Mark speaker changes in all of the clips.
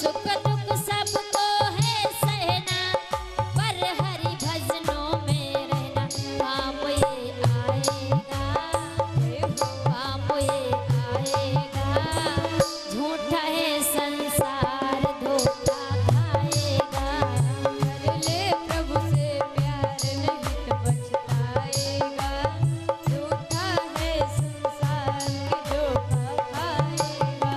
Speaker 1: सुख दुख सबको है सहना, पर हरि भजनों में रहना। काम ये आएगा, काम ये आएगा, झूठा है संसार धोखा खाएगा।
Speaker 2: कर ले प्रभु से प्यार नहीं तो पछताएगा, झूठा है संसार की धोखा खाएगा।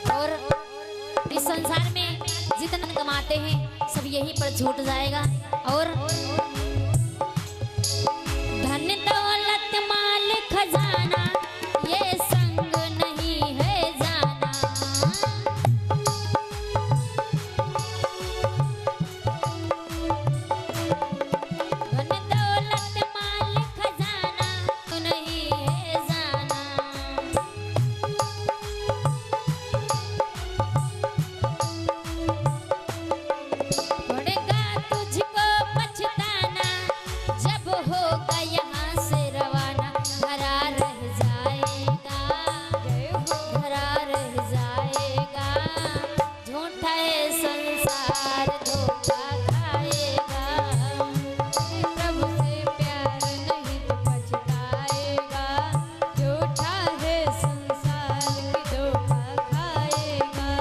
Speaker 1: और इस संसार में जितना कमाते हैं सब यहीं पर छूट जाएगा। और धन दौलत माल खजाना ये संग नहीं है जाना। धन दौलत माल खजाना नहीं है जाना। पड़ेगा तुझको पछताना जब होगा यहाँ से रवाना। धरा रह जाएगा, धरा रह जाएगा, झूठा है संसार धोखा खाएगा।
Speaker 2: प्रभु से प्यार नहीं तो पछताएगा, झूठा है संसार की धोखा खाएगा।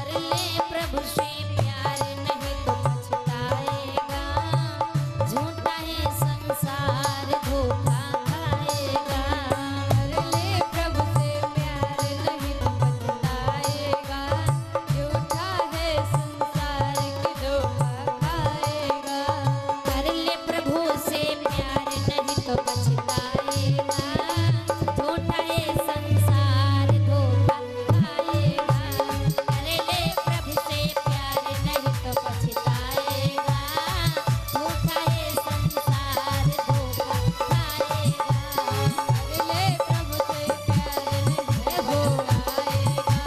Speaker 1: कर ले प्रभु से प्यार नहीं तो पछताएगा, झूठा है संसार धोखा खाएगा।
Speaker 2: कर ले प्रभु से प्यार नहीं तो पछताएगा, झूठा है संसार की धोखा खाएगा।
Speaker 1: कर ले प्रभु से प्यार नहीं तो पछताएगा, झूठा है संसार धोखा खाएगा। कर ले प्रभु से प्यार नहीं तो पछताएगा, झूठा है संसार धोखा खाएगा।
Speaker 2: कर ले प्रभु से प्यार नहीं तो पछताएगा,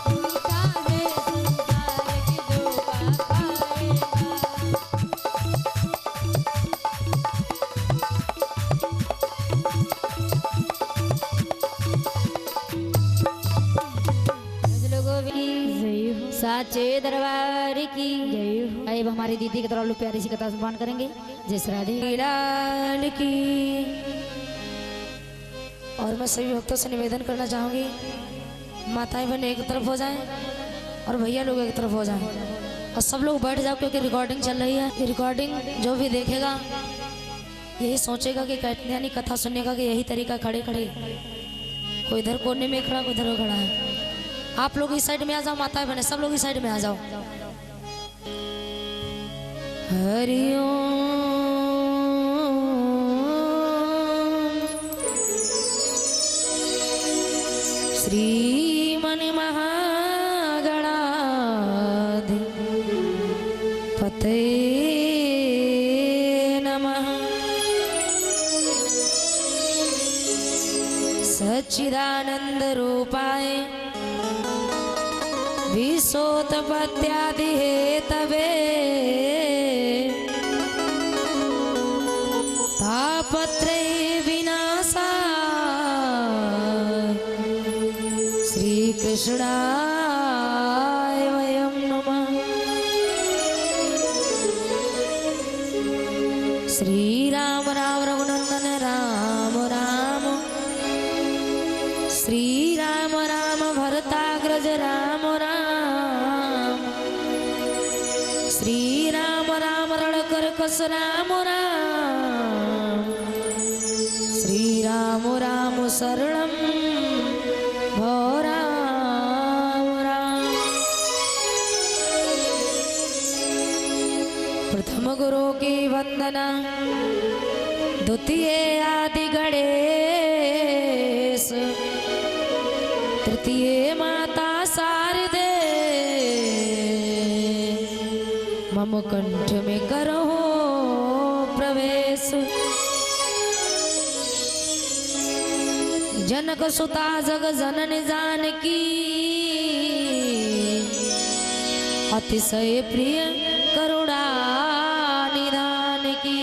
Speaker 2: झूठा है संसार की धोखा खाएगा।
Speaker 1: लोगों की साचे दरबार की अब हमारी दीदी की तरफ लोग प्यारी सी कथा सम्मान करेंगे। जय श्री राधे
Speaker 3: लाल की। और मैं सभी भक्तों से निवेदन करना चाहूंगी, माताएं बहनें एक तरफ हो जाएं और भैया लोग एक तरफ हो जाएं और सब लोग बैठ जाओ, क्योंकि रिकॉर्डिंग चल रही है। ये रिकॉर्डिंग जो भी देखेगा यही सोचेगा कि यानी कथा सुनने का कि यही तरीका खड़े खड़े, कोई इधर कोने में खड़ा कोई इधर खड़ा है। आप लोग इस साइड में आ जाओ, माताएं बहनें सब लोग इस साइड में आ जाओ। हरिओम श्रीमन महागणाधिपतये नमः। सच्चिदानंद रूपाय विश्वोत्पत्त्यादि हेतवे तापत्रय विनाशाय श्री कृष्णाय वयं नमः। श्री राम राम रघुनंदन राम राम, श्री राम राम भरताग्रज राम राम, श्री राम राम रणकर कस राम राम, श्री राम राम शरणं भो राम राम। प्रथम गुरु की वंदना, द्वितीय आदि गणेश, तृतीय माता शारदे, मम कंठ में करो प्रवेश। जनक सुता जग जननी जानकी, अतिशय प्रिय करुणा निधान की।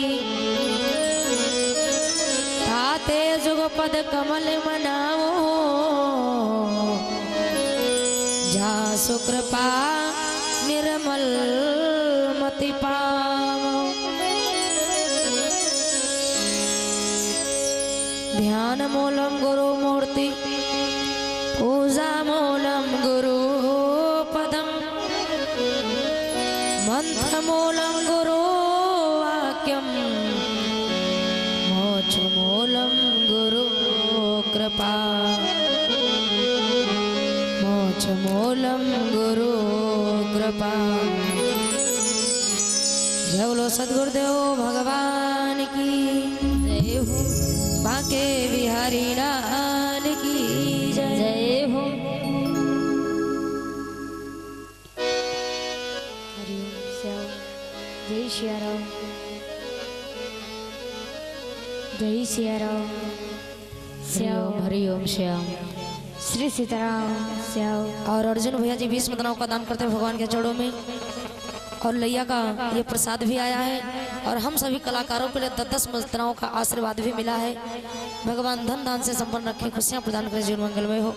Speaker 3: ताते जुगपद कमल मनाओ, जा सुकृपा निर्मल मति पावो। ध्यान मूलम गुरु मूर्ति, पूजा मूलम गुरु पदम, मंत्र मूलम गुरु वाक्यम, मोक्ष मूलम गुरु कृपा, मोक्ष मूलम गुरु कृपा। जय बोलो सद्गुरुदेव भगवान की जय हो, बांके बिहारी लाल की जय।
Speaker 1: जय हो।
Speaker 2: हरिओम श्याम, जय सिया राम, जय सिया राम,
Speaker 3: श्याम हरि ओम श्याम।
Speaker 2: श्री सीताराम श्याम।
Speaker 3: और अर्जुन भैया जी 20 मुद्राओं का दान करते हैं भगवान के चरणों में, और लैया का ये प्रसाद भी आया है, और हम सभी कलाकारों के लिए 10 मुद्राओं का आशीर्वाद भी मिला है। भगवान धन दान से संपन्न रखें, खुशियां प्रदान करें, जीवन मंगलमय हो।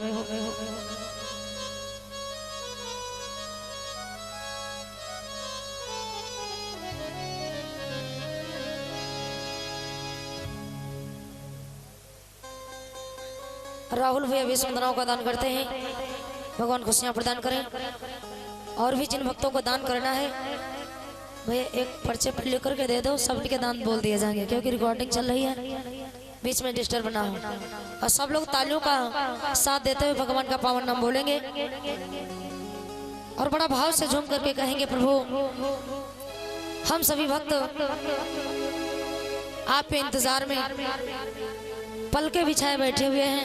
Speaker 3: राहुल भैया 20 मुद्राओं का दान करते हैं, भगवान खुशियां प्रदान करें। और भी जिन भक्तों को दान करना है भैया एक पर्चे पर लिख करके दे दो, सबके दान बोल दिए जाएंगे, क्योंकि रिकॉर्डिंग चल रही है, बीच में डिस्टर्ब ना हो। और सब लोग तालियों का साथ देते हुए भगवान का पावन नाम बोलेंगे, और बड़ा भाव से झूम करके कहेंगे, प्रभु हम सभी भक्त आपके इंतजार में पलके बिछाए बैठे हुए हैं।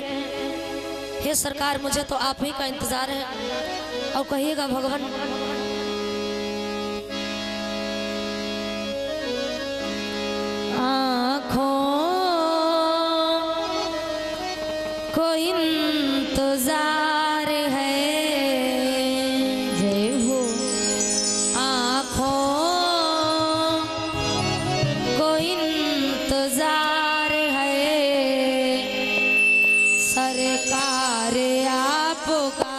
Speaker 3: हे सरकार, मुझे तो आप ही का इंतजार है। और कहिएगा भगवान, आँखों को इंतजार है,
Speaker 2: जय हो।
Speaker 3: आँखों को इंतजार है, सरकार आपका।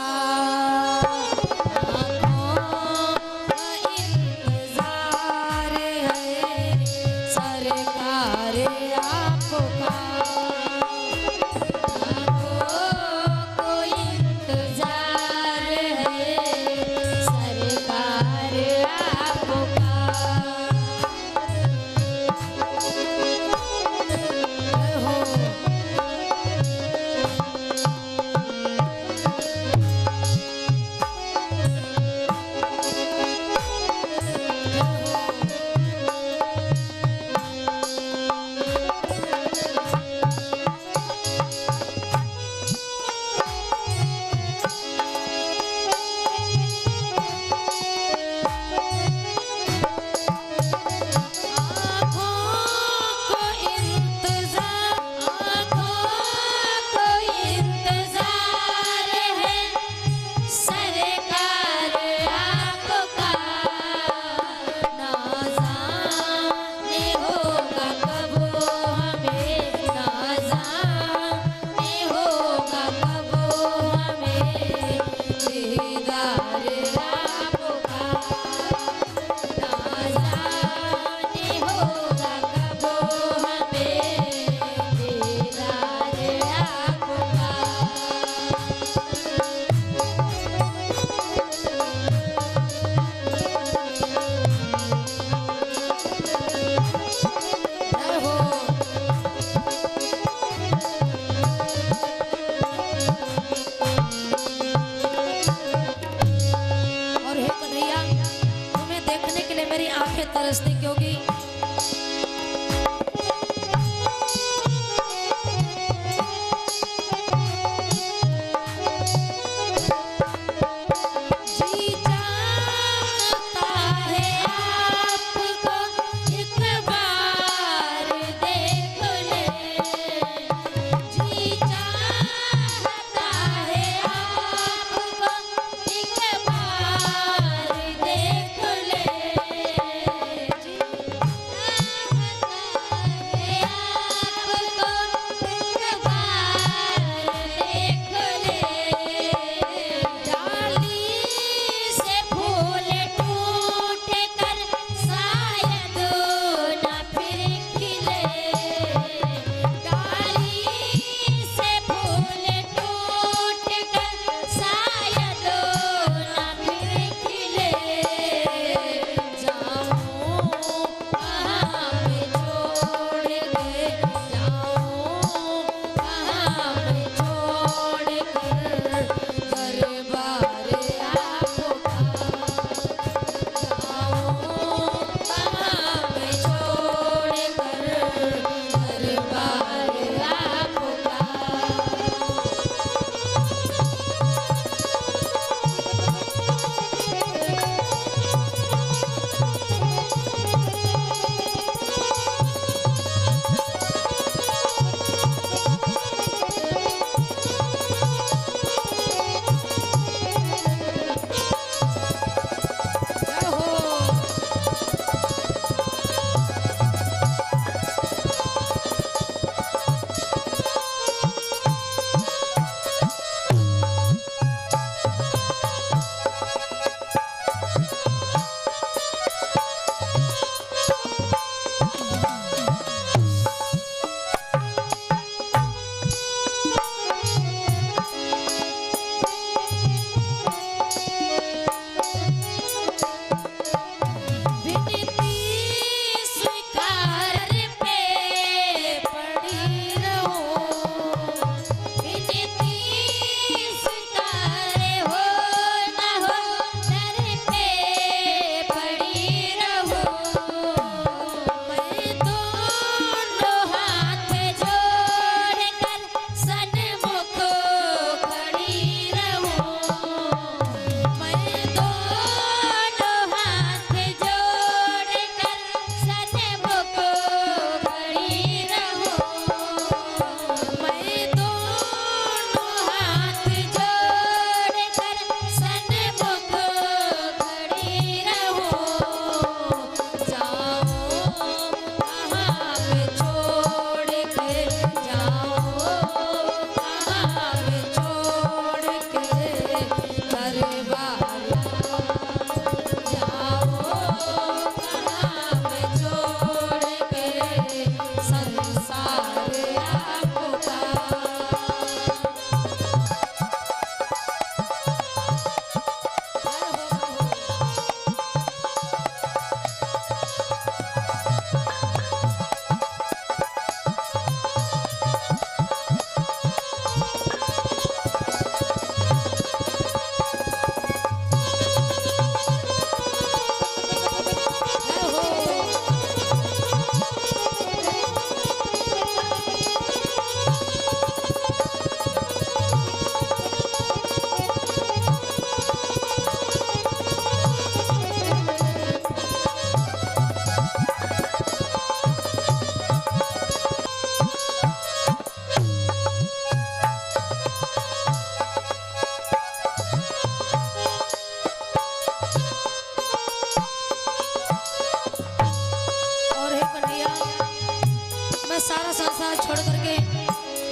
Speaker 3: आंखें तरसती क्योंकि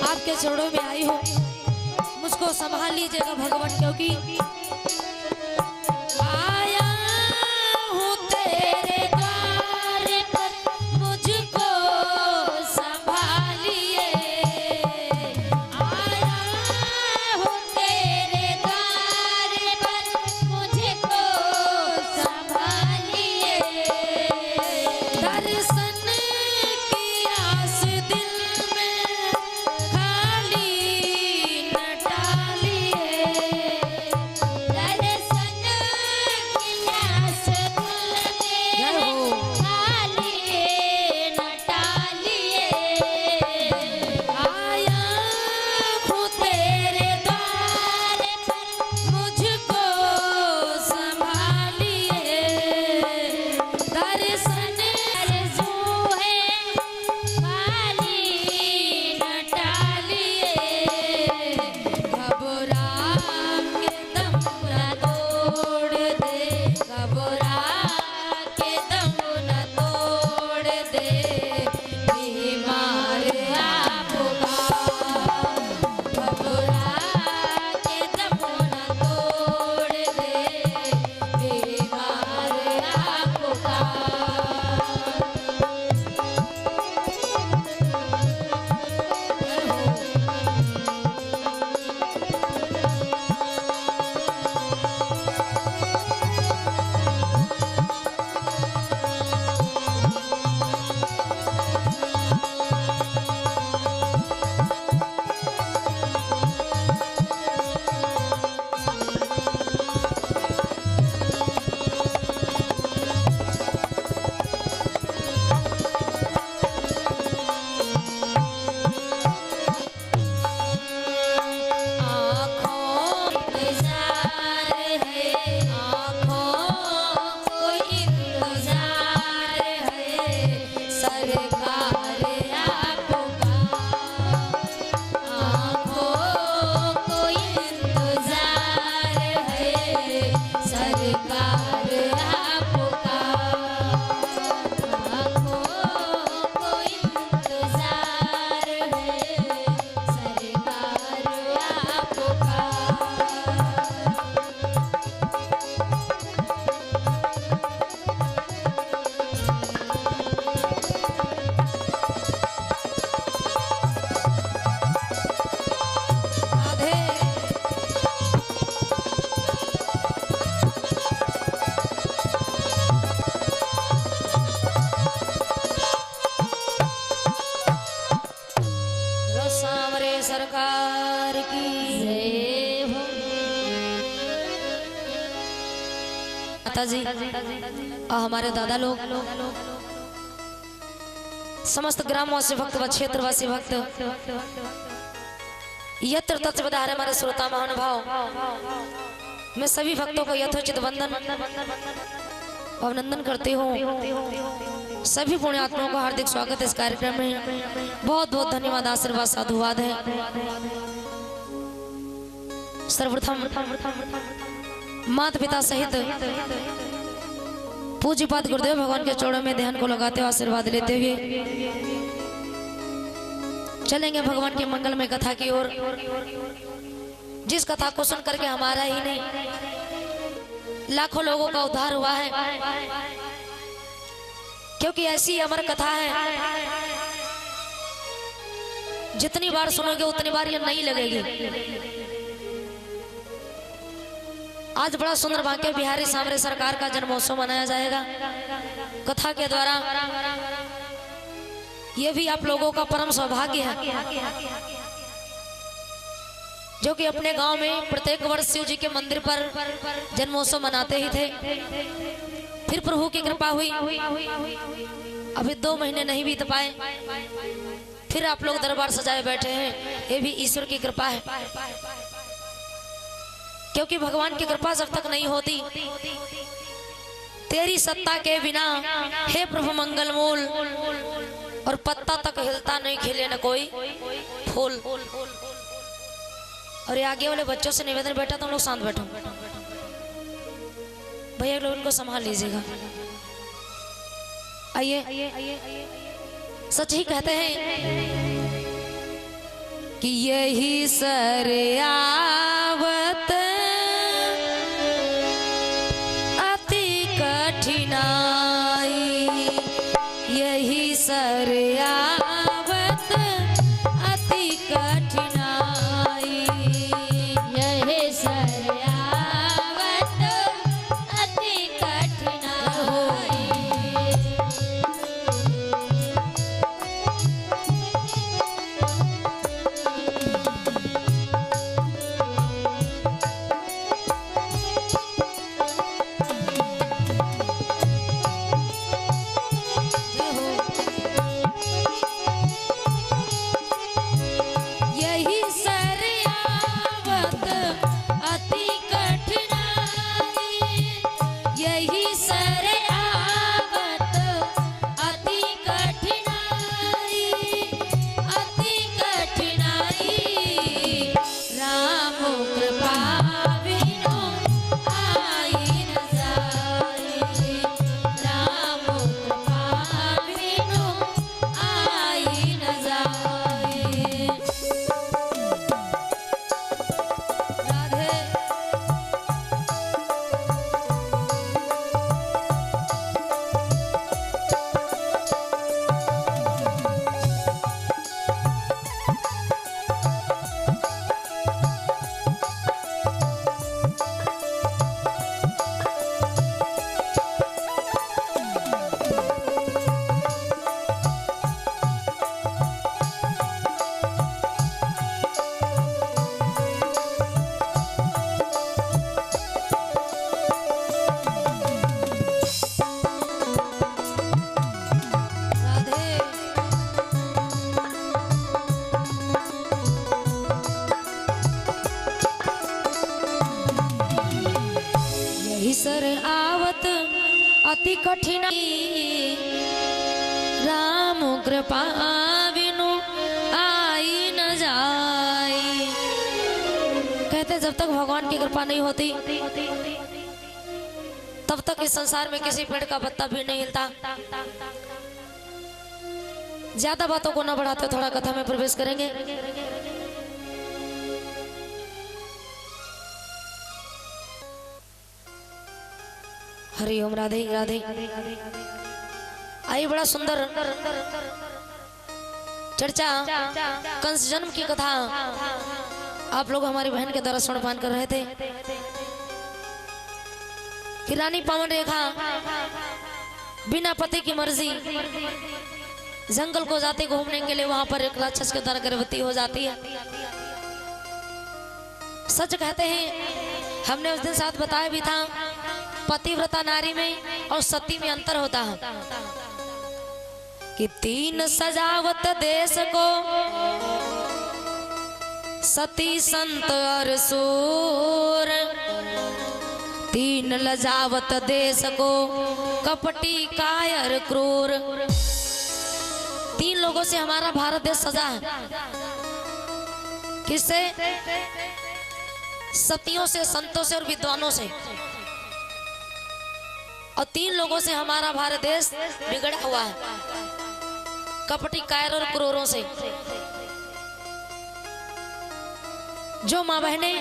Speaker 3: आपके चरणों में आई हूँ, मुझको संभाल लीजिएगा भगवान, क्योंकि आया हूँ तेरे द्वार पर, मुझको संभालिए। आया हूँ तेरे द्वार पर, मुझको संभालिए। दर्शन की आस दिल में खाली न डालिए। माता जी और हमारे दादा लोग, समस्त ग्रामवासी भक्त व क्षेत्रवासी भक्त, यत्र तत्र पधारे हमारे श्रोता महानुभाव, मैं सभी भक्तों को यथोचित वंदन अभिनंदन करती हूँ। सभी पुण्यात्माओं का हार्दिक स्वागत है इस कार्यक्रम में। बहुत बहुत धन्यवाद, आशीर्वाद साधुवाद है। सर्वप्रथम माता पिता सहित पूज्यपाद गुरुदेव भगवान के चरणों में ध्यान को लगाते हुए आशीर्वाद लेते हुए चलेंगे भगवान की मंगलमय कथा की ओर, जिस कथा को सुन करके हमारा ही नहीं लाखों लोगों का उद्धार हुआ है, क्योंकि ऐसी अमर कथा है जितनी बार सुनोगे उतनी बार ये नहीं लगेगी। आज बड़ा सुंदर बांके बिहारी सांवरे सरकार का जन्मोत्सव मनाया जाएगा। कथा के द्वारा ये भी आप लोगों का परम सौभाग्य है, जो कि अपने गांव में प्रत्येक वर्ष शिव जी के मंदिर पर जन्मोत्सव मनाते ही थे। फिर प्रभु की कृपा हुई, अभी 2 महीने नहीं बीत पाए, फिर आप लोग दरबार सजाए बैठे हैं। ये भी ईश्वर की कृपा है, क्योंकि भगवान की कृपा जब तक नहीं होती, तेरी सत्ता के बिना हे प्रभु मंगल मूल, और पत्ता तक हिलता नहीं, खिले न कोई फूल। और ये आगे वाले बच्चों से निवेदन, बेटा तुम लोग शांत बैठो, भैया लोग उनको संभाल लीजिएगा। आइए, सच ही कहते हैं कि यही सरयावत अति कठिनाई, यही सरयावत अति कठिनाई,
Speaker 1: यही सरयावत अति कठिनाई।
Speaker 3: यही सरयावत अति कठिनाई, यही सरयावत अति कठिनाई, अति कठिनाई। राम कृपा बिनु आई न जाई, राम कृपा बिनु आई न जाई। राधे राधे यही सर आवत अति कठिनाई, राम कृपा बिनु आई न जाई। कहते जब तक भगवान की कृपा नहीं होती, तब तक इस संसार में किसी पेड़ का पत्ता भी नहीं हिलता। ज्यादा बातों को न बढ़ाते थोड़ा कथा में प्रवेश करेंगे। हरि ओम, राधे राधे। आई बड़ा सुंदर चर्चा कंस जन्म की कथा आप लोग हमारी बहन के द्वारा श्रवण कर रहे थे कि रानी पावन रेखा बिना पति की मर्जी जंगल को जाते घूमने के लिए वहां पर एक राक्षस के द्वारा गर्भवती हो जाती है। सच कहते हैं, हमने उस दिन साथ बताया भी था पतिव्रता नारी में और सती में अंतर होता है कि तीन सजावत देश को सती संत और सूर, तीन लजावत देश को कपटी कायर क्रूर। तीन लोगों से हमारा भारत देश सजा है। किससे? सतियों से, संतों से और विद्वानों से। और तीन लोगों से हमारा भारत देश बिगड़ा हुआ है, कपटी कायर और क्रूरों से। जो माँ बहनें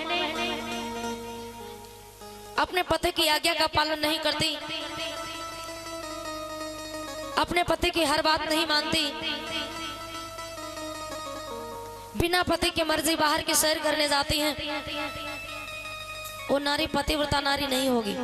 Speaker 3: अपने पति की आज्ञा का पालन नहीं करती, अपने पति की हर बात नहीं मानती, बिना पति की मर्जी बाहर की सैर करने जाती हैं, वो नारी पतिव्रता नारी नहीं होगी।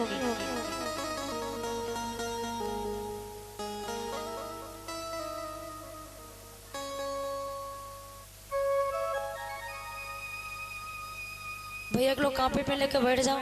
Speaker 3: भैया एक लोग कांपे पे लेकर बैठ जाओ।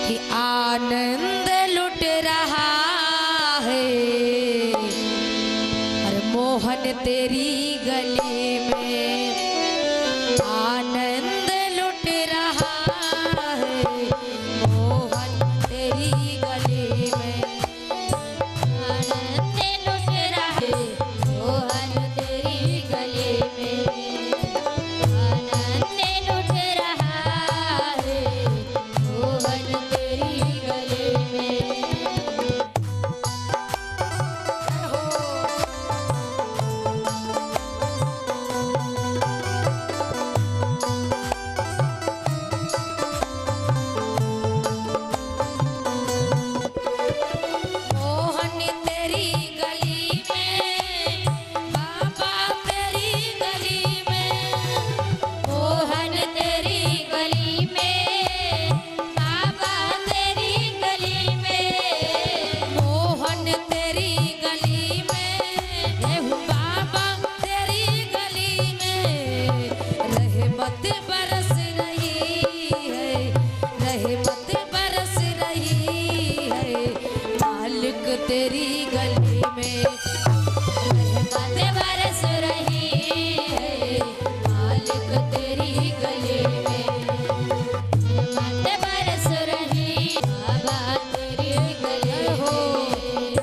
Speaker 3: कि आनंद लुट रहा है हर मोहन तेरी गली में, आनंद लुट रहा है मोहन तेरी गली में,
Speaker 1: आनंद लुट रहा है मोहन तेरी गली में, आनंद लुट रहा है मोहन तेरी गली में।
Speaker 3: मोहन तेरी गली में, बाबा तेरी गली में,
Speaker 1: मोहन तेरी गली में, बाबा तेरी गली में,
Speaker 3: मोहन तेरी गली में, बाबा तेरी गली में, रहमत बरस रही है, रहमत बरस रही है, मालिक तेरी गली में,
Speaker 1: रहमत बरस रही है मालिक तेरी गली में, रहमत बरस रही बाबा तेरी गली में।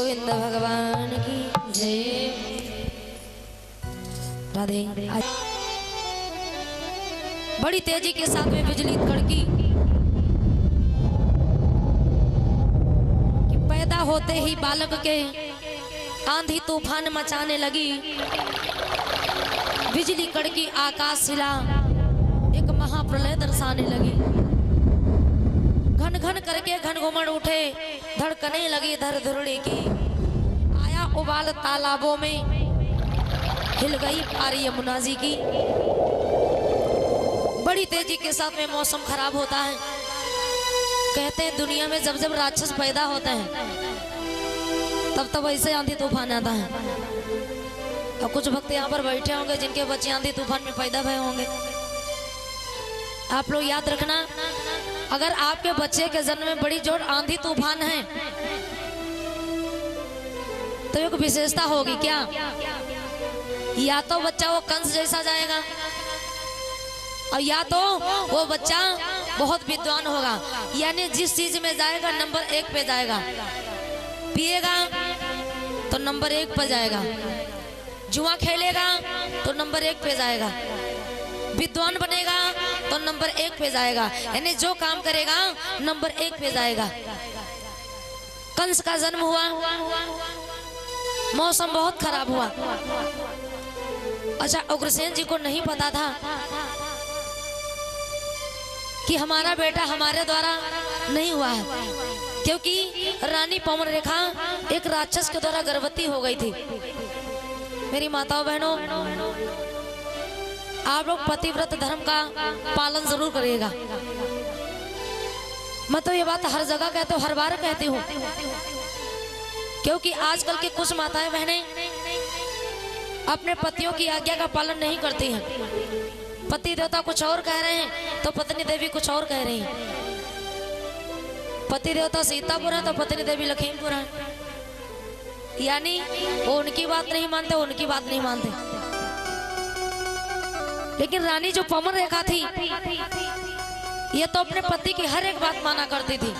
Speaker 3: गोविंद भगवान की जय। राधे। बड़ी तेजी के साथ में बिजली कड़की कि पैदा होते ही बालक के आंधी तूफान मचाने लगी। बिजली कड़की आकाश हिला, एक महाप्रलय दर्शाने लगी। घन घन करके घनघुमड़ उठे, धड़कने लगी धर धुरड़ी की। आया उबाल तालाबों में, हिल गई पारी यमुना जी की। बड़ी तेजी के साथ में मौसम खराब होता है। कहते हैं दुनिया में जब जब राक्षस पैदा होते हैं तब तब ऐसे आंधी तूफान आता है। और कुछ भक्त यहाँ पर बैठे होंगे जिनके बच्चे आंधी तूफान में पैदा भए होंगे। आप लोग याद रखना, अगर आपके बच्चे के जन्म में बड़ी जोर आंधी तूफान है तो एक विशेषता होगी क्या, या तो बच्चा वो कंस जैसा जाएगा और या तो वो बच्चा बहुत विद्वान होगा। यानी जिस चीज में जाएगा नंबर 1 पे जाएगा। पिएगा तो नंबर 1 पे जाएगा, जुआ खेलेगा तो नंबर 1 पे जाएगा, विद्वान बनेगा तो नंबर 1 पे जाएगा। यानी जो काम करेगा नंबर 1 पे जाएगा। कंस का जन्म हुआ, मौसम बहुत खराब हुआ। अच्छा, उग्रसेन जी को नहीं पता था कि हमारा बेटा हमारे द्वारा नहीं हुआ है, क्योंकि रानी पवन रेखा एक राक्षस के द्वारा गर्भवती हो गई थी। मेरी माताओं बहनों, आप लोग पतिव्रत धर्म का पालन जरूर करिएगा। मैं तो ये बात हर जगह कहती हूँ, हर बार कहती हूँ, क्योंकि आजकल की कुछ माताएं बहनें अपने पतियों की आज्ञा का पालन नहीं करती हैं। पति देवता कुछ और कह रहे हैं तो पत्नी देवी कुछ और कह रही है। पति देवता सीतापुर है तो पत्नी देवी लखीमपुर है। यानी वो उनकी बात नहीं मानते, उनकी बात नहीं मानते। लेकिन रानी जो पवन रेखा थी ये तो अपने पति की हर एक बात माना करती थी,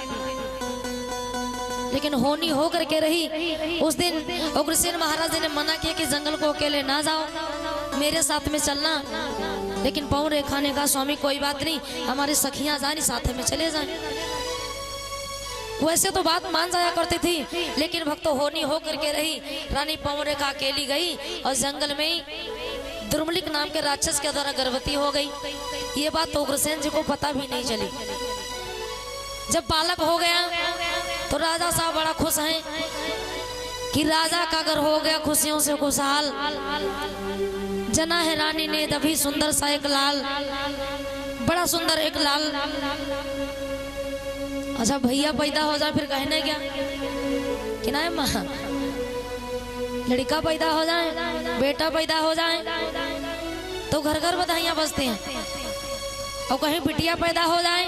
Speaker 3: लेकिन होनी हो करके रही। उस दिन उग्रसेन महाराज ने मना किया कि जंगल को अकेले ना जाओ, मेरे साथ में चलना। लेकिन पवन रेखा ने कहा स्वामी कोई बात नहीं, हमारी सखियां जानी साथ में चले जाए। वैसे तो बात मान जाया करती थी, लेकिन भक्त होनी हो करके रही। रानी पवन रेखा अकेली गई और जंगल में दुर्मलिक नाम के राक्षस के द्वारा गर्भवती हो गई। ये बात तो उग्रसेन जी को पता भी नहीं चली। जब बालक हो गया तो राजा साहब बड़ा खुश हैं कि राजा का घर हो गया खुशियों से खुशहाल। जना है रानी ने तभी सुंदर सा एक लाल, बड़ा सुंदर एक लाल। अच्छा, भैया पैदा हो जाए फिर कहने क्या कि ना माँ, लड़का पैदा हो जाए, बेटा पैदा हो जाए तो घर घर बधाइयां बजते हैं, और कहीं बिटिया पैदा हो जाए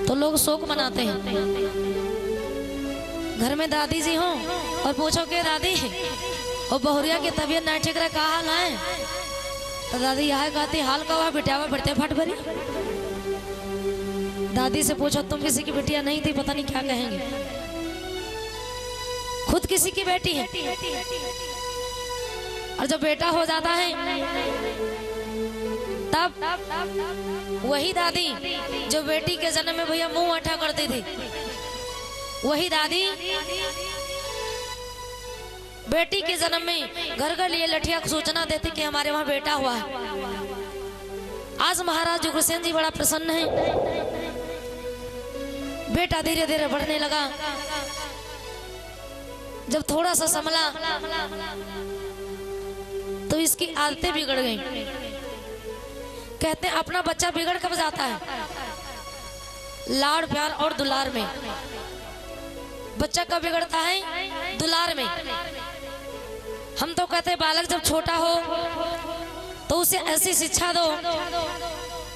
Speaker 3: तो लोग शोक मनाते हैं। घर में दादी जी हो और पूछो के दादी और बहुरिया की तबीयत ना ठीक रहे, का हाल है, तो दादी यह कहती हाल का हुआ बिटिया बढ़ते फट भरी। दादी से पूछो तुम किसी की बिटिया नहीं थी, पता नहीं क्या कहेंगे। खुद किसी की बेटी है, और जब बेटा हो जाता है तब वही दादी जो बेटी के जन्म में भैया मुंह अठा करती थी, वही दादी बेटी के जन्म में घर घर लिए लठिया को सूचना देती कि हमारे वहां बेटा हुआ है। आज महाराज उग्रसेन जी बड़ा प्रसन्न है। बेटा धीरे धीरे बढ़ने लगा। जब थोड़ा सा संभला तो इसकी आदतें बिगड़ गईं। कहते हैं अपना बच्चा बिगड़ कब जाता है, लाड़ प्यार और दुलार में। बच्चा कब बिगड़ता है, दुलार में। हम तो कहते हैं बालक जब छोटा हो तो उसे ऐसी शिक्षा दो,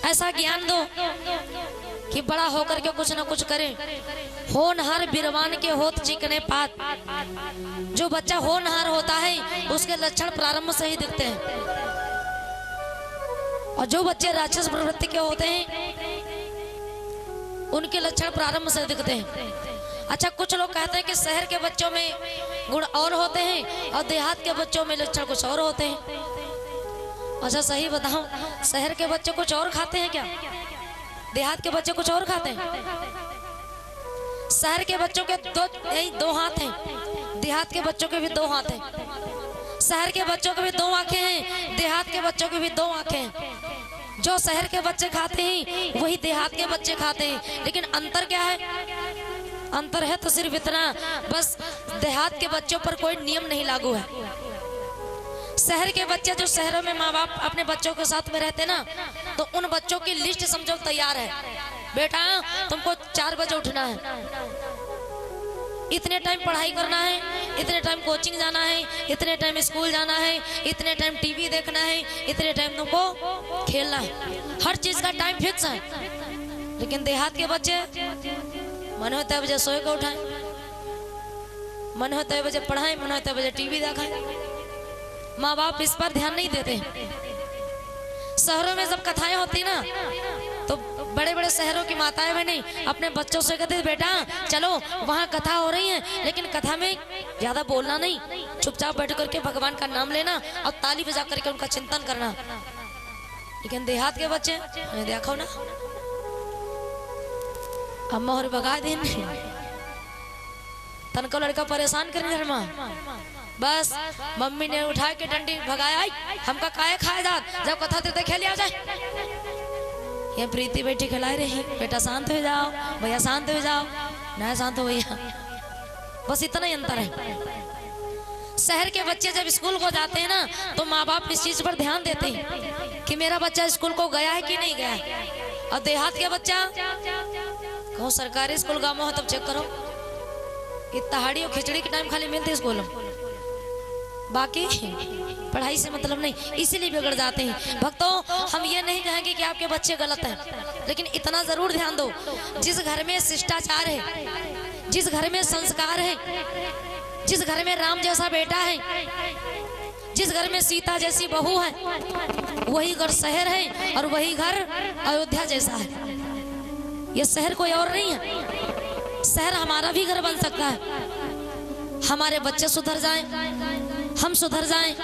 Speaker 3: ऐसा ज्ञान दो कि बड़ा होकर के कुछ न कुछ करे। होनहार बिरवान के होत चिकने पात। जो बच्चा होनहार होता है उसके लक्षण प्रारंभ से ही दिखते हैं, और जो बच्चे राक्षस प्रवृत्ति के होते हैं उनके लक्षण प्रारंभ से दिखते हैं। अच्छा, कुछ लोग कहते हैं कि शहर के बच्चों में गुण और होते हैं और देहात के बच्चों में लक्षण कुछ और होते हैं। अच्छा सही बताओ, शहर के बच्चे कुछ और खाते हैं क्या? देहात के बच्चे कुछ और खाते हैं? शहर के बच्चों के दो हाथ हैं, देहात के बच्चों के भी दो हाथ हैं। शहर के बच्चों के भी दो आंखें हैं, देहात के बच्चों के भी दो आंखें हैं। जो शहर के बच्चे खाते हैं वही देहात के बच्चे खाते हैं, लेकिन अंतर क्या है? अंतर है तो सिर्फ इतना, बस देहात के बच्चों पर कोई नियम नहीं लागू है। शहर के बच्चे जो शहरों में माँ बाप अपने बच्चों के साथ में रहते ना, तो उन बच्चों की लिस्ट समझो तैयार है। बेटा तुमको 4 बजे उठना है, इतने टाइम पढ़ाई करना है, इतने टाइम कोचिंग जाना है, इतने टाइम स्कूल जाना है, इतने टाइम टीवी देखना है, इतने टाइम तुमको खेलना है। हर चीज का टाइम फिक्स है। लेकिन देहात के बच्चे मन होता है बजे सोए को उठाएं, मन होता है बजे पढ़ाएं, मन होता है बजे टीवी दिखाएं। माँ बाप इस पर ध्यान नहीं देते। शहरों में जब कथाएं होती ना, तो बड़े बड़े शहरों की माताएं बहनें अपने बच्चों से कहते बेटा चलो वहाँ कथा हो रही है, लेकिन कथा में ज्यादा बोलना नहीं, चुपचाप बैठ करके भगवान का नाम लेना और ताली बजा करके उनका चिंतन करना। लेकिन देहात के बच्चे देखो ना, अम्मा और भगा दिन तनको लड़का परेशान करने घर में, बस मम्मी ने उठा के डंडी भगाया, हमका काहे खाए जात, जब कथा देते खेल आ जाए। ये प्रीति बेटी खिला रही, बेटा शांत हो जाओ, भैया शांत हो जाओ, ना शांत हो भैया, बस इतना ही अंतर है। शहर के बच्चे जब स्कूल को जाते हैं ना, तो माँ बाप इस चीज पर ध्यान देते हैं कि मेरा बच्चा स्कूल को गया है कि नहीं गया है। और देहात के बच्चा कहो सरकारी स्कूल गाँव हो तब चेक करो, तहाड़ी और खिचड़ी के टाइम खाली मिलती है स्कूल में, बाकी पढ़ाई से मतलब नहीं, इसीलिए बिगड़ जाते हैं। भक्तों हम ये नहीं कहेंगे कि आपके बच्चे गलत हैं, लेकिन इतना जरूर ध्यान दो, जिस घर में शिष्टाचार है, जिस घर में संस्कार है, जिस घर में राम जैसा बेटा है, जिस घर में सीता जैसी बहू है, वही घर शहर है और वही घर अयोध्या जैसा है। ये शहर कोई और नहीं है। शहर हमारा भी घर बन सकता है, हमारे बच्चे सुधर जाएं, हम सुधर जाएं,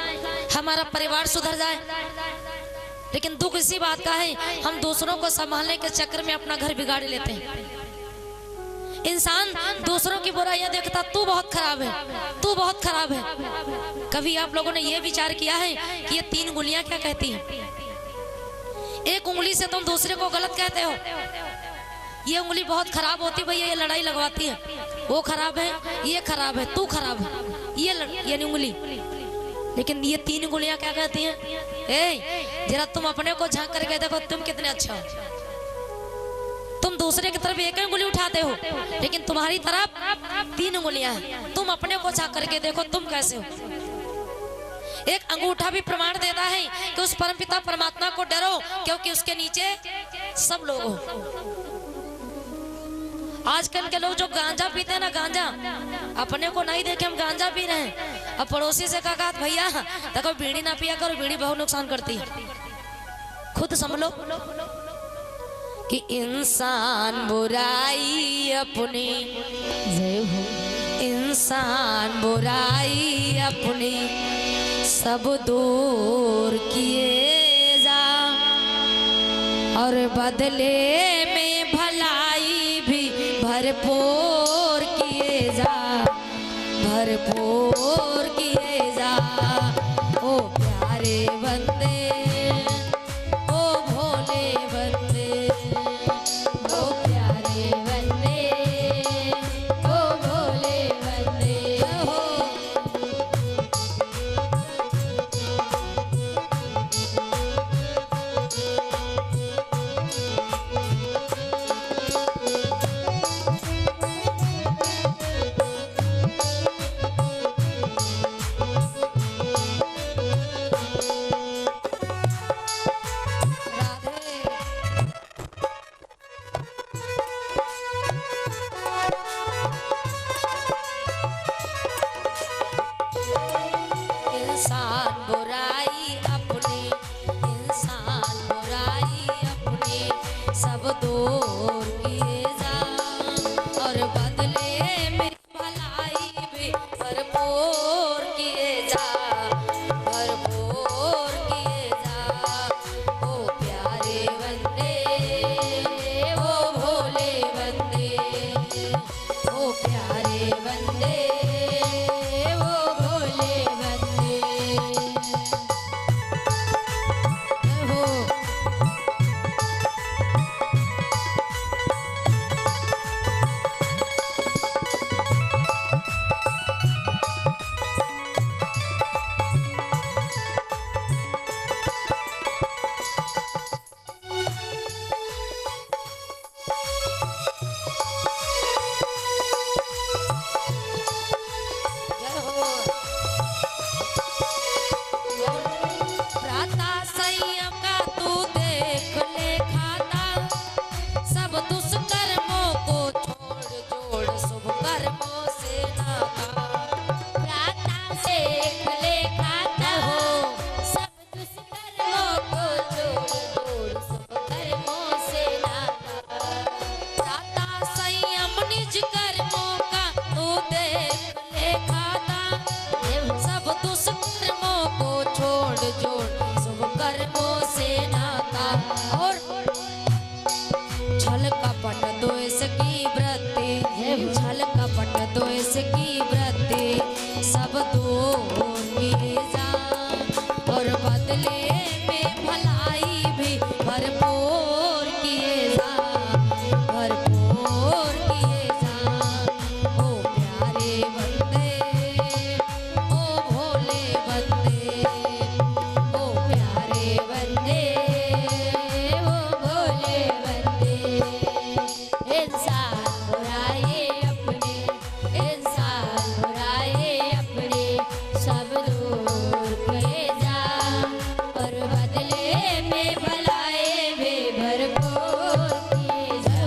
Speaker 3: हमारा परिवार सुधर जाए। लेकिन दुख इसी बात का है, हम दूसरों को संभालने के चक्कर में अपना घर बिगाड़ लेते हैं। इंसान दूसरों की बुराइयां देखता, तू बहुत खराब है, तू बहुत खराब है। कभी आप लोगों ने यह विचार किया है कि ये 3 उंगलियां क्या कहती हैं? एक उंगली से तुम दूसरे को गलत कहते हो, ये उंगली बहुत खराब होती भैया, ये लड़ाई लगवाती है, वो खराब है, ये खराब है, तू खराब है, ये उंगली। लेकिन ये 3 उंगलियां क्या कहती हैं? ए जरा तुम अपने को झांक करके देखो, तुम कितने अच्छे हो। तुम दूसरे की तरफ एक उंगली उठाते हो, लेकिन तुम्हारी तरफ 3 उंगलियां हैं। तुम अपने को झांक करके देखो तुम कैसे हो। एक अंगूठा भी प्रमाण देता है कि उस परमपिता परमात्मा को डरो, क्योंकि उसके नीचे सब लोग हो। आजकल के लोग जो गांजा पीते हैं ना, गांजा अपने को नहीं देखे हम गांजा पी रहे हैं, अब पड़ोसी से कहा भैया देखो बीड़ी ना पिया करो, बीड़ी बहुत नुकसान करती है। खुद समझ कि इंसान बुराई अपनी, इंसान बुराई अपनी सब दूर किए जा, और बदले में भलाई भी भरपूर किए जा, भरपूर किए जा। ओ प्यारे बंदे, ओ भोले बंदे, ओ प्यारे बंदे, ओ भोले बंदे हो। इंसान बुराई अपनी, इंसान बुराई अपनी सब दूर किए जा, और बदले छल कपट दोष की वृत्ति, छल कपट दोष की वृत्ति सब दूर किए जा, और बदले में भलाई भी भरपूर किए जा, भरपूर किए जा। ओ प्यारे बंदे, ओ भोले बंदे, ओ प्यारे बंदे,
Speaker 1: ओ भोले बंदे, इंसान बुराई अपने, इंसान बुराई अपने सब दूर किए जा, और बदले में भलाई भी भरपूर किए जा,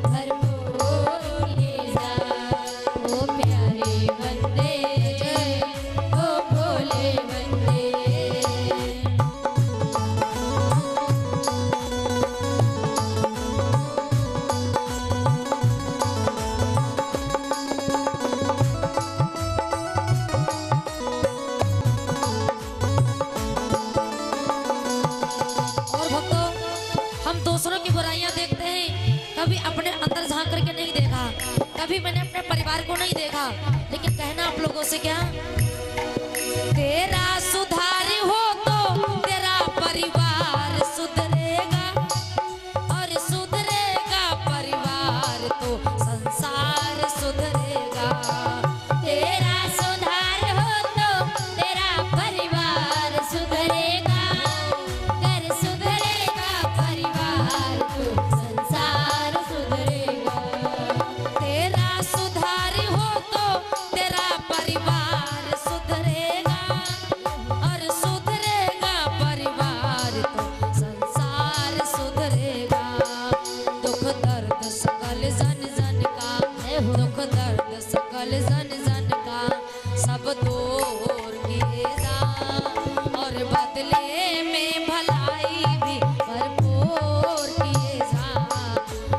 Speaker 1: भरपूर किए जा। ओ प्यारे बंदे, ओ भोले बंदे।
Speaker 3: और भक्तों, हम दूसरों की बुराइयां देखते हैं, कभी अपने अंदर झांक करके नहीं देखा, कभी मैंने अपने परिवार को नहीं देखा, लेकिन कहना आप लोगों से क्या, तेरा सुधार हो तो तेरा परिवार सुधरेगा, और सुधरेगा परिवार तो संसार सुधरेगा।
Speaker 1: तेरा सुधार हो तो तेरा परिवार सुधरेगा, कर सुधरेगा परिवार तो संसार सुधरेगा।
Speaker 3: तेरा सुधार हो तो तेरा परिवार सुधरेगा, और सुधरेगा परिवार तो संसार सुधरेगा। दुख दर्द सकल जन जन का, दुख दर्द सकल जन जन का सब दूर किए जा, और बदले में भलाई भी भरपूर किए जा,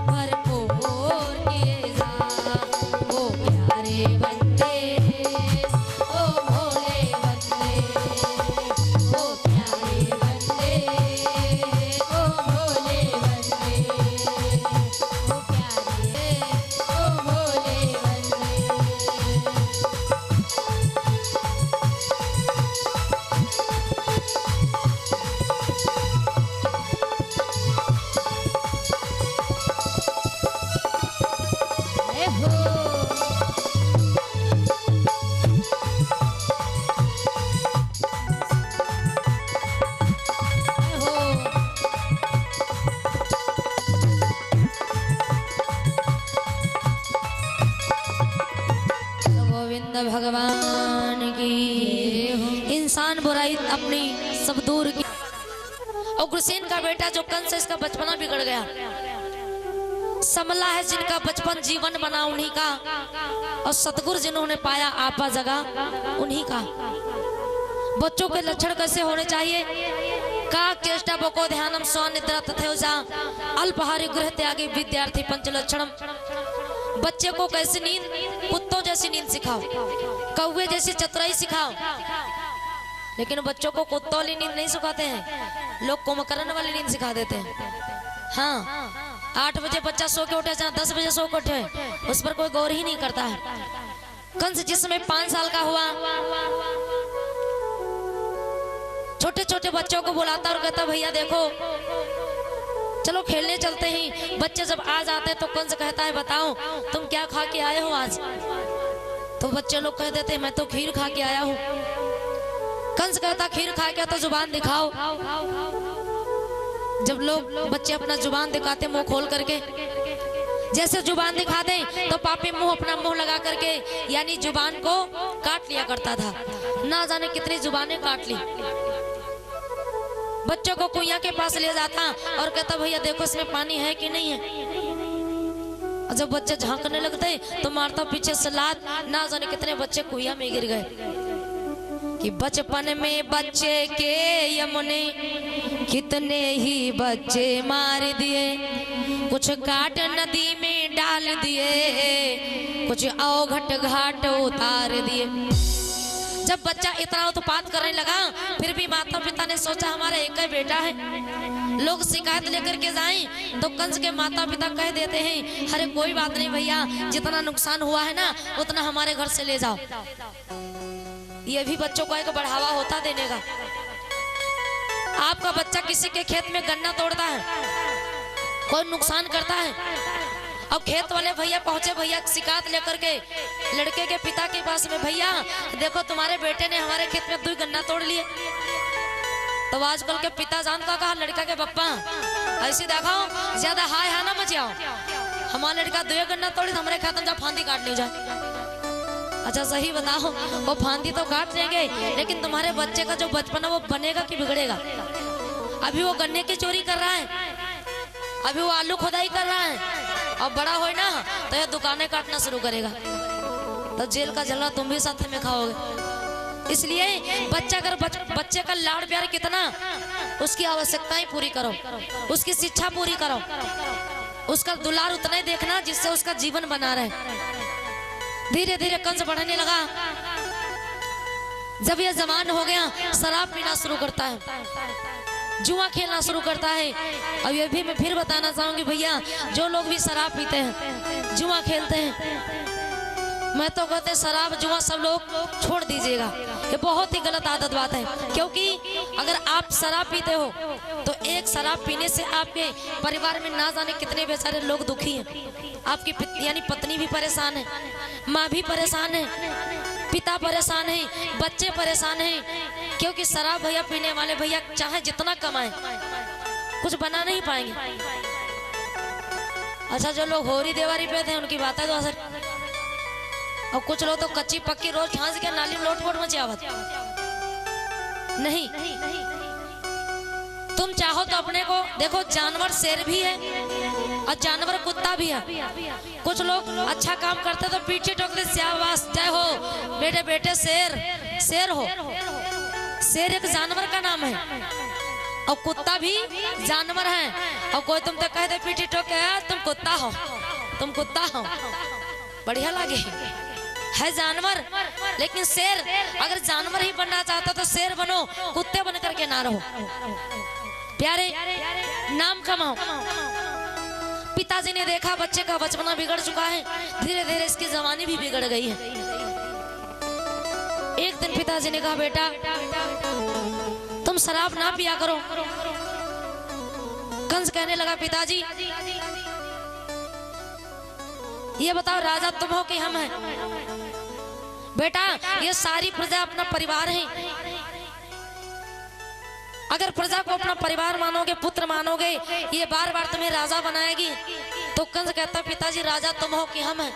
Speaker 3: भरपूर किए जा। ओ प्यारे बंदे, ओ भोले बंदे,
Speaker 1: ओ प्यारे बंदे, ओ भोले बंदे, ओ प्यारे, ओ भोले बंदे। ए हो
Speaker 3: गोविंद भगवान की। इंसान बुराई अपनी सब दूर की। और गुरसेन का बेटा जो कंस है, इसका बचपना बिगड़ गया। समला है जिनका बचपन जीवन बना उन्हीं का, और सतगुरु जिन्होंने पाया आपा जगह उन्हीं का। बच्चों के लक्षण कैसे होने चाहिए, का चेष्टा बको ध्यानम स्व निद्रा तथेजा अल्पहारी गृह त्यागी विद्यार्थी पंचलक्षणम। बच्चे को कैसी नींद, कुत्तों जैसी नींद सिखाओ, कौवे जैसी चतुराई सिखाओ, लेकिन बच्चों को कुत्तों वाली नींद नहीं सिखाते हैं, लोग कुंभकर्ण वाली नींद सिखा देते हैं। हाँ, 8 बजे बच्चा सो के उठे, जहाँ 10 बजे सो के उठे, उस पर कोई गौर ही नहीं करता है। कंस जिसमें 5 साल का हुआ, छोटे छोटे बच्चों को बुलाता और कहता भैया देखो चलो खेलने चलते हैं। बच्चे जब आ जाते हैं तो कंस कहता है बताओ तुम क्या खा के आए हो आज। तो बच्चे लोग कह देते मैं तो खीर खा के आया हूँ। कंस कहता खीर खा के तो जुबान दिखाओ। जब लोग बच्चे अपना जुबान दिखाते मुंह खोल करके, जैसे जुबान दिखा दें तो पापी मुंह अपना मुंह लगा करके यानी जुबान को काट लिया करता था। ना जाने कितनी जुबानें काट ली। बच्चों को कुइया के पास ले जाता और कहता भैया देखो इसमें पानी है कि नहीं है। और जब बच्चे झांकने लगते तो मारता पीछे से लात। ना जाने कितने बच्चे कुइया में गिर गए। कि बचपन में बच्चे के यमुने कितने ही बच्चे मार दिए, कुछ काट नदी में डाल दिए, कुछ अवघट घाट उतार दिए। जब बच्चा इतना उत्पात करने लगा फिर भी माता पिता ने सोचा हमारा एक ही बेटा है, लोग शिकायत लेकर के जाएं तो कंस के माता पिता कह देते हैं अरे कोई बात नहीं भैया, जितना नुकसान हुआ है ना उतना हमारे घर से ले जाओ। ये भी बच्चों को एक बढ़ावा होता देने का। आपका बच्चा किसी के खेत में गन्ना तोड़ता है, कोई नुकसान करता है, अब खेत वाले भैया पहुंचे, भैया शिकायत लेकर के लड़के के पिता के पास में, भैया देखो तुम्हारे बेटे ने हमारे खेत में 2 गन्ना तोड़ लिए। तो आजकल के पिता जान का कहा लड़का के पप्पा ऐसे दिखाओ, ज्यादा हाय हा ना मचाओ, हमारा लड़का 2 गन्ना तोड़ी हमारे खेत में जा फांदी काट ले जाए। अच्छा सही बताओ, वो फांदी तो काट लेंगे लेकिन तुम्हारे बच्चे का जो बचपन है वो बनेगा कि बिगड़ेगा? अभी वो गन्ने की चोरी कर रहा है, अभी वो आलू खुदाई कर रहा है, अब बड़ा हो ना तो ये दुकानें काटना शुरू करेगा, तो जेल का झलना तुम भी साथ में खाओगे। इसलिए बच्चा अगर बच्चे का लाड़ प्यार कितना, उसकी आवश्यकताएं पूरी करो, उसकी शिक्षा पूरी करो, उसका दुलार उतना ही देखना जिससे उसका जीवन बना रहे। धीरे धीरे कंस बढ़ने लगा। जब यह जवान हो गया शराब पीना शुरू करता है, जुआ खेलना शुरू करता है। अब ये भी मैं फिर बताना चाहूंगी भैया, जो लोग भी शराब पीते हैं, जुआ खेलते हैं, मैं तो कहते शराब जुआ सब लोग छोड़ दीजिएगा, ये बहुत ही गलत आदत बात है। क्योंकि अगर आप शराब पीते हो तो एक शराब पीने से आपके परिवार में ना जाने कितने बेचारे लोग दुखी हैं। आपकी यानी पत्नी भी परेशान है, माँ भी परेशान है, पिता परेशान है, बच्चे परेशान हैं। क्योंकि शराब भैया पीने वाले भैया चाहे जितना कमाएं कुछ बना नहीं पाएंगे। अच्छा जो लोग होरी देवारी पे थे उनकी बात है तो असर, और कुछ लोग तो कच्ची पक्की रोज ठांस के नाली में लोटपोट मचे आवत। नहीं, तुम चाहो तो अपने को देखो, जानवर शेर भी है और जानवर कुत्ता भी है। कुछ लोग अच्छा काम करते तो पीछे ठोकते शाबाश जय हो बेटे बेटे शेर, शेर हो। शेर एक जानवर का नाम है और कुत्ता भी जानवर है। और कोई तुम तो कह दे पीछे ठोके तुम कुत्ता हो, तुम कुत्ता हो, बढ़िया लगे है जानवर। लेकिन शेर अगर जानवर ही बनना चाहता तो शेर बनो, कुत्ते बन करके ना रहो। प्यारे नाम कमाओ। पिताजी ने देखा बच्चे का बचपना बिगड़ चुका है, धीरे धीरे इसकी जवानी भी बिगड़ गई है। एक दिन पिताजी ने कहा बेटा तुम शराब ना पिया करो। कंस कहने लगा पिताजी ये बताओ राजा तुम हो कि हम हैं? बेटा ये सारी प्रजा अपना परिवार है, अगर प्रजा को अपना परिवार मानोगे, पुत्र मानोगे, ये बार बार तुम्हें राजा बनाएगी। तो कंस कहता पिताजी राजा तुम हो कि हम हैं?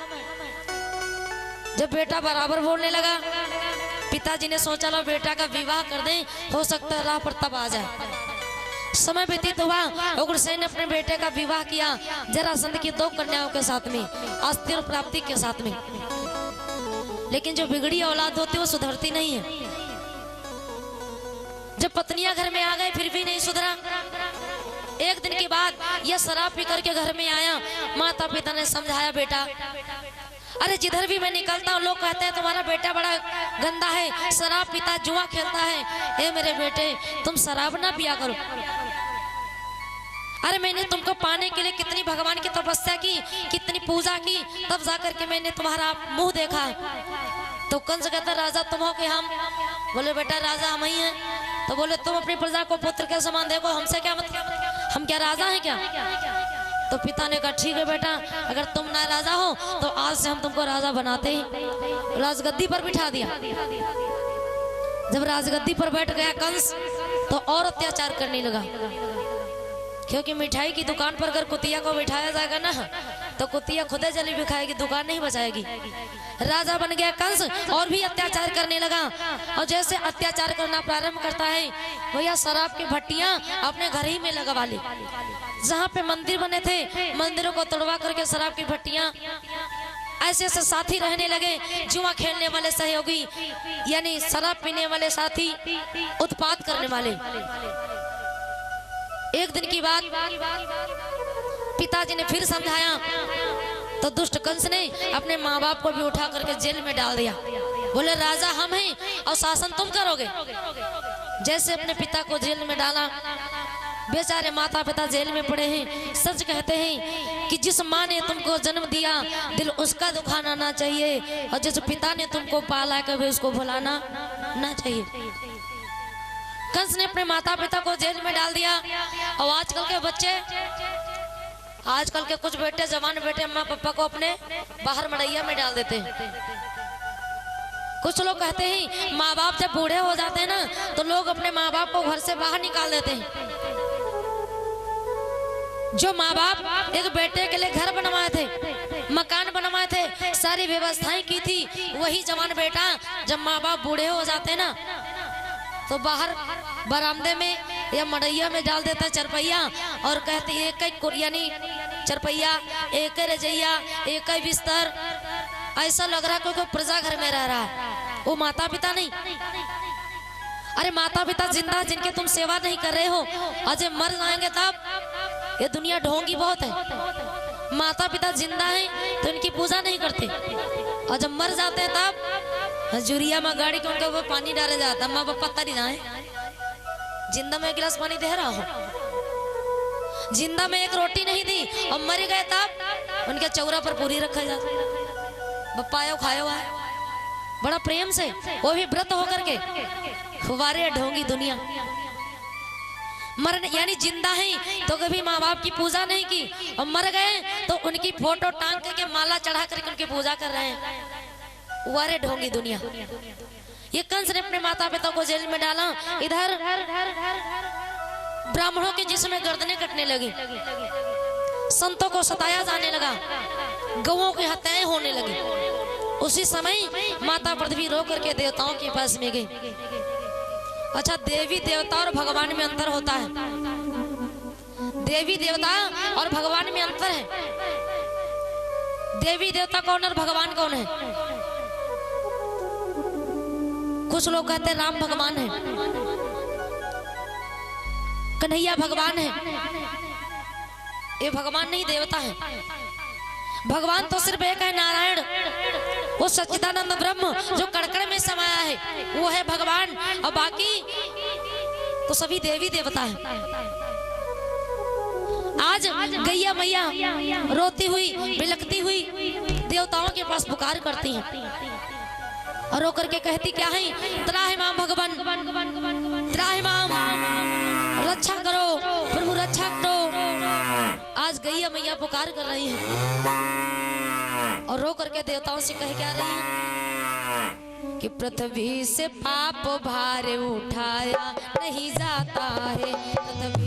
Speaker 3: जब बेटा बराबर बोलने लगा पिताजी ने सोचा लो बेटा का विवाह कर दें, हो सकता है राह पर तब आ जाए। समय व्यतीत हुआ, उग्रसेन ने अपने बेटे का विवाह किया जरासंध की 2 कन्याओं के साथ में, अस्थिर प्राप्ति के साथ में। लेकिन जो बिगड़ी औलाद होती है वो सुधरती नहीं है। जब पत्नियां घर में आ गए फिर भी नहीं सुधरा। एक दिन के बाद यह शराब पी करके घर में आया, माता पिता ने समझाया बेटा अरे जिधर भी मैं निकलता हूँ लोग कहते हैं तुम्हारा बेटा बड़ा गंदा है, शराब पीता, जुआ खेलता है। ए मेरे बेटे तुम शराब ना पिया करो। अरे मैंने तुमको पाने के लिए कितनी भगवान की तपस्या की, कितनी पूजा की, तब जाकर के मैंने तुम्हारा मुंह देखा। तो कंस कहता राजा तुम हो कि हम? बोले बेटा राजा हम ही हैं। तो बोले तुम अपनी प्रजा को पुत्र के समान देखो, हमसे क्या मतलब, हम क्या राजा हैं क्या? तो पिता ने कहा ठीक है बेटा, अगर तुम ना राजा हो तो आज से हम तुमको राजा बनाते ही। राजगद्दी पर बिठा दिया। जब राजगद्दी पर बैठ गया कंस तो और अत्याचार करने लगा, क्योंकि मिठाई की दुकान पर अगर कुतिया को बिठाया जाएगा ना तो कुतिया खुदे जलेबी खाएगी, दुकान नहीं बचाएगी। राजा बन गया कंस और भी अत्याचार करने लगा। और जैसे अत्याचार करना प्रारंभ करता है भैया शराब की भट्टियां अपने घर ही में लगवा ली। जहाँ पे मंदिर बने थे मंदिरों को तोड़वा करके शराब की भट्टियां, ऐसे ऐसे साथी रहने लगे, जुआ खेलने वाले सहयोगी यानी शराब पीने वाले साथी, उत्पात करने वाले। एक दिन की बात पिताजी ने फिर समझाया तो दुष्ट कंस ने अपने माँ बाप को भी उठा करके जेल में डाल दिया। बोले राजा हम हैं और शासन तुम करोगे। जैसे अपने पिता को जेल में डाला, बेचारे माता पिता जेल में पड़े हैं। सच कहते हैं कि जिस माँ ने तुमको जन्म दिया दिल उसका दुखाना ना चाहिए, और जिस पिता ने तुमको पाला कभी उसको भुलाना ना चाहिए। कंस ने अपने माता पिता को जेल में डाल दिया। और आजकल के बच्चे, आजकल के कुछ बेटे, जवान बेटे अम्मा पापा को अपने बाहर मड़ैया में डाल देते हैं। कुछ लोग कहते हैं माँ बाप जब बूढ़े हो जाते हैं ना तो लोग अपने माँ बाप को घर से बाहर निकाल देते हैं। जो माँ बाप एक बेटे के लिए घर बनवाए थे, मकान बनवाए थे, सारी व्यवस्थाएं की थी, वही जवान बेटा जब माँ बाप बूढ़े हो जाते ना तो बाहर बरामदे में या मड़ैया में डाल देता चरपैया, और कहते एक यानी चरपैया, एक रजैया, एक बिस्तर, ऐसा लग रहा कोई प्रजा घर में रह रहा है, वो माता पिता नहीं। अरे माता पिता जिंदा जिनके तुम सेवा नहीं कर रहे हो, और जब मर जाएंगे तब ये दुनिया ढोंगी बहुत है। माता पिता जिंदा हैं तो इनकी पूजा नहीं करते, और जब मर जाते हैं तब जुरिया में गाड़ी के उनके ऊपर पानी डाले जाता। माँ बाप पता नहीं जाए, जिंदा में एक गिलास पानी दे रहा हो, जिंदा में एक रोटी नहीं दी, और मर गए तब उनके चौरा पर पूरी रखा जाता, बप्पायो खायो आए बड़ा प्रेम से, वो भी व्रत होकर के। खुवारे ढोंगी दुनिया, मरने यानी जिंदा हैं तो कभी माँ बाप की पूजा नहीं की, और मर गए तो उनकी फोटो टांग करके माला चढ़ा करके उनकी पूजा कर रहे हैं। वारे ढोंगी दुनिया। ये कंस ने अपने माता पिता को जेल में डाला। इधर ब्राह्मणों के जिसमें गर्दनें कटने लगी, संतों को सताया जाने लगा, गौओं की हत्याएं होने लगी। उसी समय माता पृथ्वी रो करके देवताओं के पास में गई। अच्छा, देवी देवता और भगवान में अंतर होता है। देवी देवता और भगवान में अंतर है। देवी देवता कौन और भगवान कौन है? कुछ लोग कहते हैं राम भगवान है, कन्हैया भगवान है। ये भगवान नहीं, देवता है। भगवान तो सिर्फ एक है, नारायण, वो सच्चिदानंद ब्रह्म जो कड़कड़ में समाया है, वो है भगवान, और बाकी तो सभी देवी देवता है। आज गैया मैया रोती हुई, बिलखती हुई देवताओं के पास पुकार करती हैं, और रो करके कहती क्या है? त्राहि माम भगवान, त्राहि माम, रक्षा करो प्रभु, रक्षा करो। आज गैया मैया पुकार कर रही है, और रो करके देवताओं से कह क्या रही है कि पृथ्वी से पाप भार उठाया नहीं जाता है, पृथ्वी